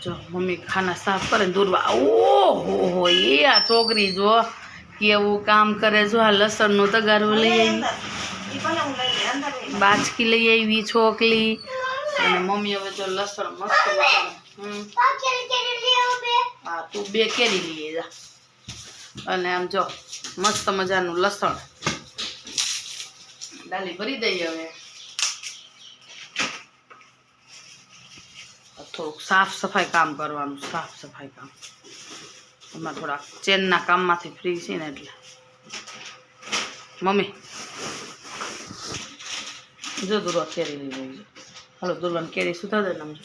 જો મમ્મી ખાના સાફ કરે ને દૂરવા ઓહો એ આ છોકરી જો કેવું કામ કરે જો આ લસણનું તગારું લઈ આવી બાચકી લઈ આવી છોકરી અને મમ્મી હવે જો લસણ મસ્ત હા તું બે કેરી લઈ જા અને આમ જો મસ્ત મજાનું લસણ ડાલી ભરી દઈએ હવે થોડુંક સાફ સફાઈ કામ કરવાનું સાફ સફાઈ કામ એમાં થોડાક ચેનના કામમાંથી ફ્રી છે ને એટલે મમ્મી જો દુર્વા કેરી લઈ જઈએ હાલો દુર્વાને કેરી સુધા દે ને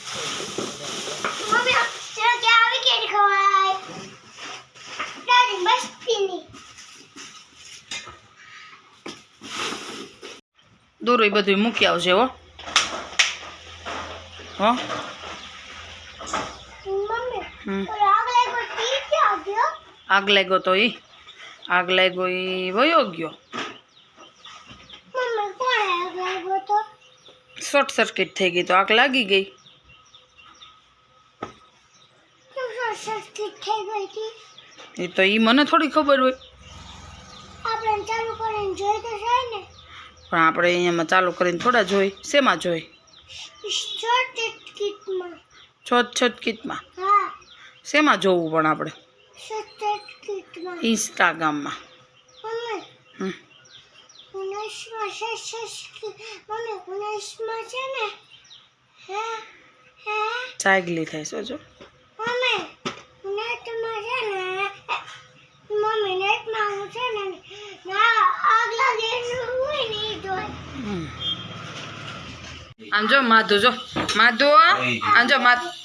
દૂર એ બધું મૂકી આવશે હો હો આગ લાગ્યો તો ઈ આગ લાગ્યો ઈ વયો ગયો શોર્ટ સર્કિટ થઈ ગઈ તો આગ લાગી ગઈ એ તો ઈ મને થોડી ખબર હોય પણ આપણે અહીંયામાં ચાલુ કરીને થોડા જોઈ શેમાં જોઈ છોટ કીટમાં શેમાં જોવું પણ આપણે ઇન્સ્ટાગ્રામમાં ચાગલી થાય છો જો આમ જો માધુ જો માધુ આમ જો માધુ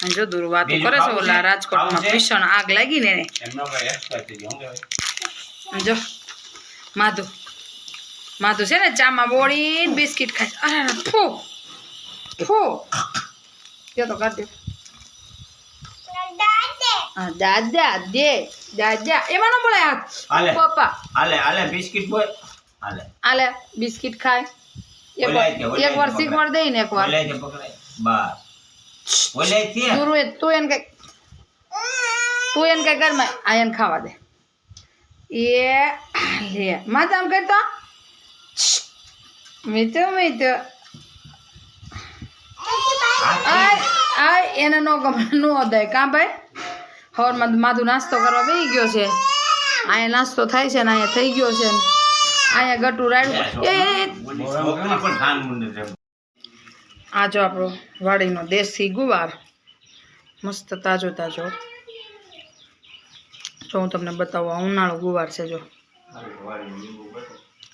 જો દૂર વાતો કરે છે ઓલા રાજકોટમાં ભીષણ આગ લાગી ને જો માધુ માધુ છે ને ચામાં બોળીને બિસ્કિટ ખાય અરે ફૂ ફૂ કે તો કાઢ દે હા દાદા દે દાદા એમાં ન બોલે હાથ પપ્પા હાલે હાલે બિસ્કિટ બોય હાલે હાલે બિસ્કિટ ખાય એક વાર શીખવાડ દઈ ને એક વાર બસ બોલે છે દૂર તું એને કઈ ઘરમાં આ એને ખાવા દે એ લે માતા આમ કરતો મીઠું આ એને નો ગમે નો દે કા ભાઈ હવારમાં માધુ નાસ્તો કરવા બેસી ગયો છે અહીંયા નાસ્તો થાય છે ને અહીંયા થઈ ગયો છે અહીંયા ગટુ રાડ્યું આ જો આપણો વાડીનો દેશી ગુવાર મસ્ત તાજો તાજો જો હું તમને બતાવું ઉનાળો ગુવાર છે જો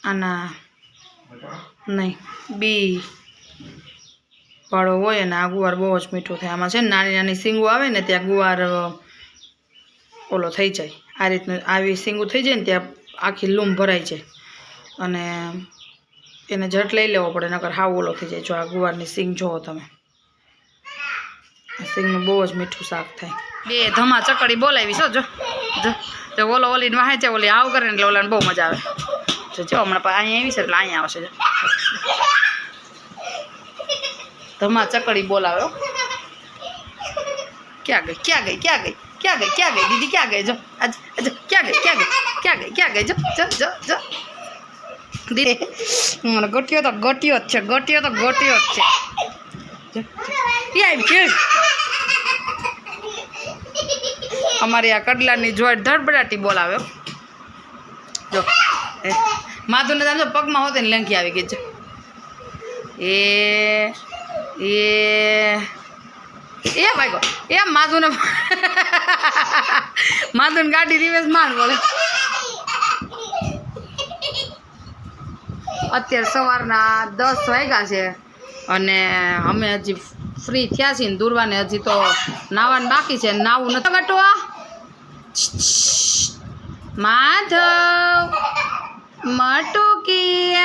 આના નહીં બી વાળો હોય ને આ ગુવાર બહુ જ મીઠું થાય આમાં છે ને નાની નાની સીંગો આવે ને ત્યાં ગુવાર ઓલો થઈ જાય આ રીતનું આવી સીંગું થઈ જાય ને ત્યાં આખી લૂમ ભરાઈ જાય અને એને ઝટ લઈ લેવો પડે નકર હાવ ઓલો થઈ જાય જો આ ગુવારની સીંગ જુઓ તમે સીંગનું બહુ જ મીઠું શાક થાય બે ધમા ચકડી બોલાવી છો જો જો ઓલો ઓલીને વાહે છે ઓલી આવ કરે ને એટલે ઓલાને બહુ મજા આવે જો હમણાં અહીંયા આવી છે એટલે અહીંયા આવશે જો ધમા ચકડી બોલાવ્યો ક્યાં ગઈ ક્યાં ગઈ ક્યાં ગઈ ક્યાં ગઈ ક્યાં ગઈ દીદી ક્યાં ગઈ જો ક્યાં ગઈ ક્યાં ગઈ ક્યાં ગઈ ક્યાં ગઈ જો જો જો જો દીદી મને ગોટ્યો તો ગોટ્યો જ છે ગોટ્યો તો ગોટ્યો જ છે આવી અમારી આ કડલાની જોઈ ધડબડાટી બોલાવ્યો જો માધુને તમે જો પગમાં હોતે ને લંઘી આવી ગઈ છે એ ભાઈ એ માધુને માધુને ગાડી રિવેસ માર બોલે અત્યારે સવારના 10 વાગ્યા છે અને અમે હજી ફ્રી થયા છીએ ને દૂરવાને હજી તો નાવાનું બાકી છે નાવું નથી ગટવા માધવ મટુકી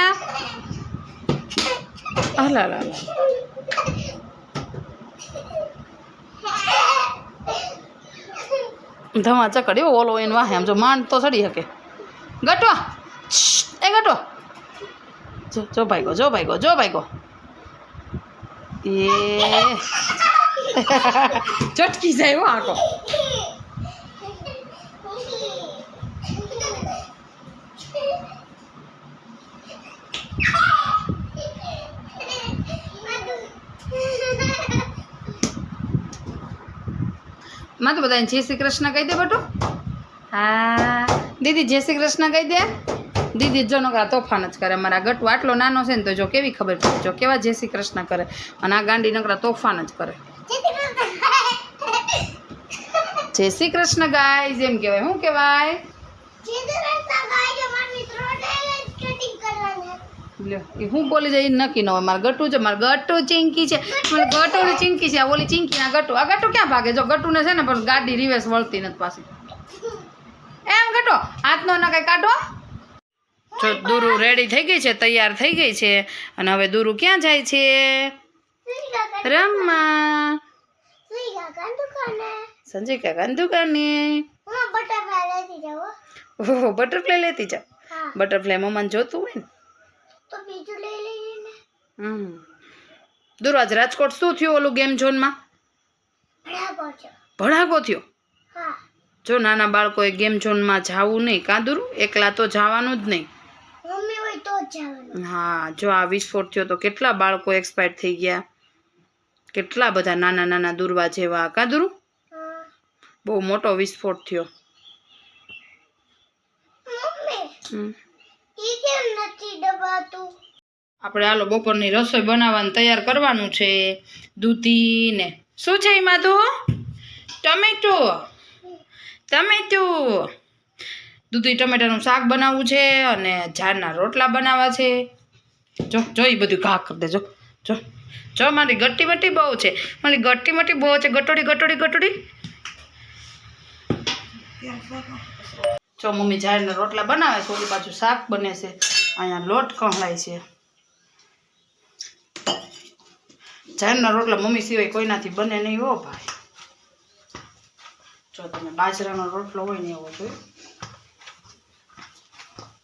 અલા ધમા ચકડી ઓલો એને વાહે આમ જો માંડ તો ચડી શકે ગટવા એ ગટો જો ભાઈ ગો જો ભાઈ ગો જો ભાઈ ગો એ ચટકી જાય હો આખો. માં તો બધાને જય શ્રી કૃષ્ણ કહી દે બટુ. હા દીદી જય શ્રી કૃષ્ણ કહી દે. દીદી જો નકરા તોફાન જ કરે. મારા ગટુ આટલો નાનો છે ને તો જો કેવી ખબર પડે, જો કેવા જય શ્રી કૃષ્ણ કરે. અને આ ગાંડી નકરા તોફાન જ કરે. જય શ્રી કૃષ્ણ ગાય જેમ કહેવાય. શું કહેવાય? લ્યો એ હું બોલી જાય એ નક્કી ન હોય. મારા ગટુ છે, મારા ગટુ ચીંકી છે, મારા ગટુ ચીંકી છે. આ ઓલી ચીંકી ના ગટુ. આ ગટુ ક્યાં ભાગે? જો ગટુને છે ને પણ ગાડી રિવેસ વળતી નથી પાછી. એમ ગટો હાથનો ના કઈ કાઢો. જો દુરુ રેડી થઈ ગઈ છે, તૈયાર થઈ ગઈ છે. અને હવે દુરુ ક્યાં જાય છે? રમવા. સંજય કાકાની દુકાને. ઓહો બટરફ્લાય લેતી જાવ. બટરફ્લાય મમ્માને જોતું હોય ને તો બીજું લઈ લઈએ ને. દુરુ આજ રાજકોટ શું થયું ઓલું ગેમ ઝોનમાં? ભડાકો થયો. હા જો નાના બાળકોએ ગેમ ઝોનમાં જવું નહીં. કાં દુરુ એકલા તો જવાનું જ નહીં. મમ્મી હોય તો જ જવાનું. હા જો આ વિસ્ફોટ થયો તો કેટલા બાળકો એક્સપાયર થઈ ગયા. કેટલા બધા નાના નાના દુર્વા જેવા. કાં દુરુ? હા બહુ મોટો વિસ્ફોટ થયો. મમ્મી ઈ કેમ નથી દબાતું? આપણે હાલો બપોરની રસોઈ બનાવવાનું તૈયાર કરવાનું છે. દૂધીને શું છે એમાં તો? ટમેટો. ટમેટો. દૂધી ટમેટાનું શાક બનાવવું છે અને ઝાડના રોટલા બનાવવા છે. જો જો એ બધું ઘા કરી દેજો. જો જો મારી ગટ્ટી મટ્ટી બહુ છે. મારી ગટ્ટી મટ્ટી બહુ છે. ગટોડી ગટોડી ગટોડી. જો મમ્મી ઝાડના રોટલા બનાવે છે, ઓલી બાજુ શાક બને છે, અહીંયા લોટ કહલાય છે. ઝાડના રોટલા મમ્મી સિવાય કોઈનાથી બને નહીં હો ભાઈ. જો તમે બાજરાનો રોટલો હોય ને એવો જોઈએ.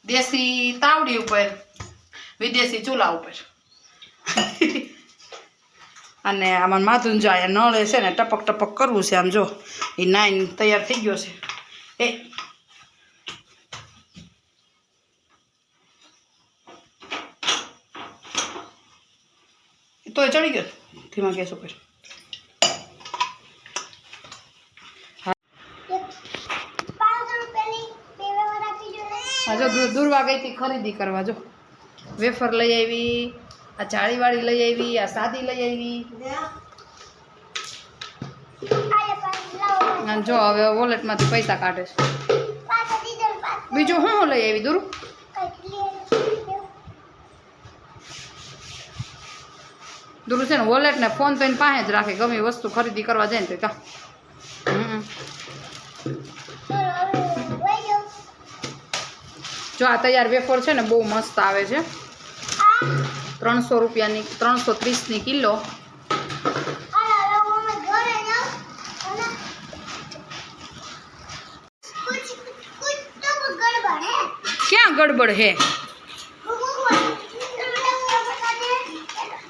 દેશી તાવડી ઉપર, વિદેશી ચૂલા ઉપર. અને આમાં માથું જો અહીંયા નળે છે ને ટપક ટપક કરવું છે. આમ જો એ નાઈન તૈયાર થઈ ગયો છે. તોય ચડી ગયો ધીમા ગેસ ઉપર. હા જો દુર્વા ગઈ હતી ખરીદી કરવા. જો વેફર લઈ આવી, આ જાળીવાળી લઈ આવી, આ સાદી લઈ આવી. અને જો હવે વોલેટમાંથી પૈસા કાઢે છે. બીજું શું લઈ આવી દુરુ? દુરુ છે ને વોલેટ ને ફોન તો એની પાસે જ રાખે. ગમે વસ્તુ ખરીદી કરવા જાય ને તો કા. જો આ તૈયાર વેફર છે ને બહુ મસ્ત આવે છે. 300 રૂપિયાની, 330ની કિલો. ક્યાં ગડબડ હે?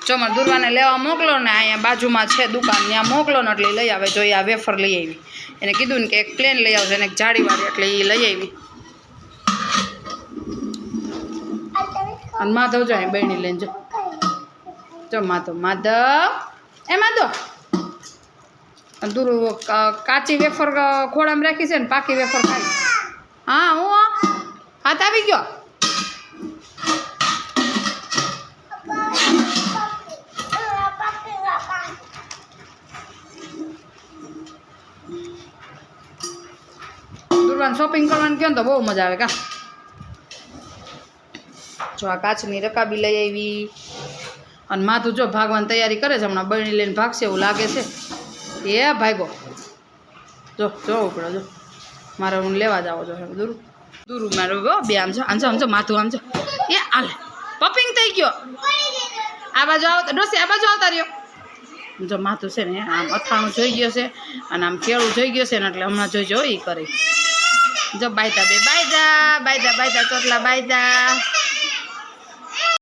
જો મારે દુર્વાને લેવા મોકલો ને, અહીંયા બાજુમાં છે દુકાન, ત્યાં મોકલો ને એટલે લઈ આવે. જો આ વેફર લઈ આવી. એને કીધું ને કે એક પ્લેન લઈ આવજો ને એક જાળીવાળી, એટલે એ લઈ આવી. અને માધવ જો અહીં બહેણી લઈને જો. જો માધવ માધવ એ માધવ. દુરુ કાચી વેફર ખોળામાં રાખી છે ને પાકી વેફર ખાઈ. હા હું હાથ આવી ગયો. દુર્વાન શોપિંગ કરવાનું કહો ને તો બહુ મજા આવે કા. જો આ કાચની રકાબી લઈ આવી. અને માથું જો ભાગવાની તૈયારી કરે છે. હમણાં બહેણી લઈને ભાગશે એવું લાગે છે. એ ભાગો. જો જો ઉપડો જો મારે હું લેવા જાવ જો દુરુ દુરુ મારું ગો બે આમ જો આમ જો માથું આમ જો. એ હાલે પપિંગ થઈ ગયો. આ બાજુ આવતા ડોસી, આ બાજુ આવતા રહ્યો. જો માથું છે ને આમ અથાણું જોઈ ગયો છે અને આમ કેળું જોઈ ગયો છે ને એટલે હમણાં જોઈજો એ કરી. જો બાયતા બે બાયદા બાયદા બાયદા ચોટલા બાયદા.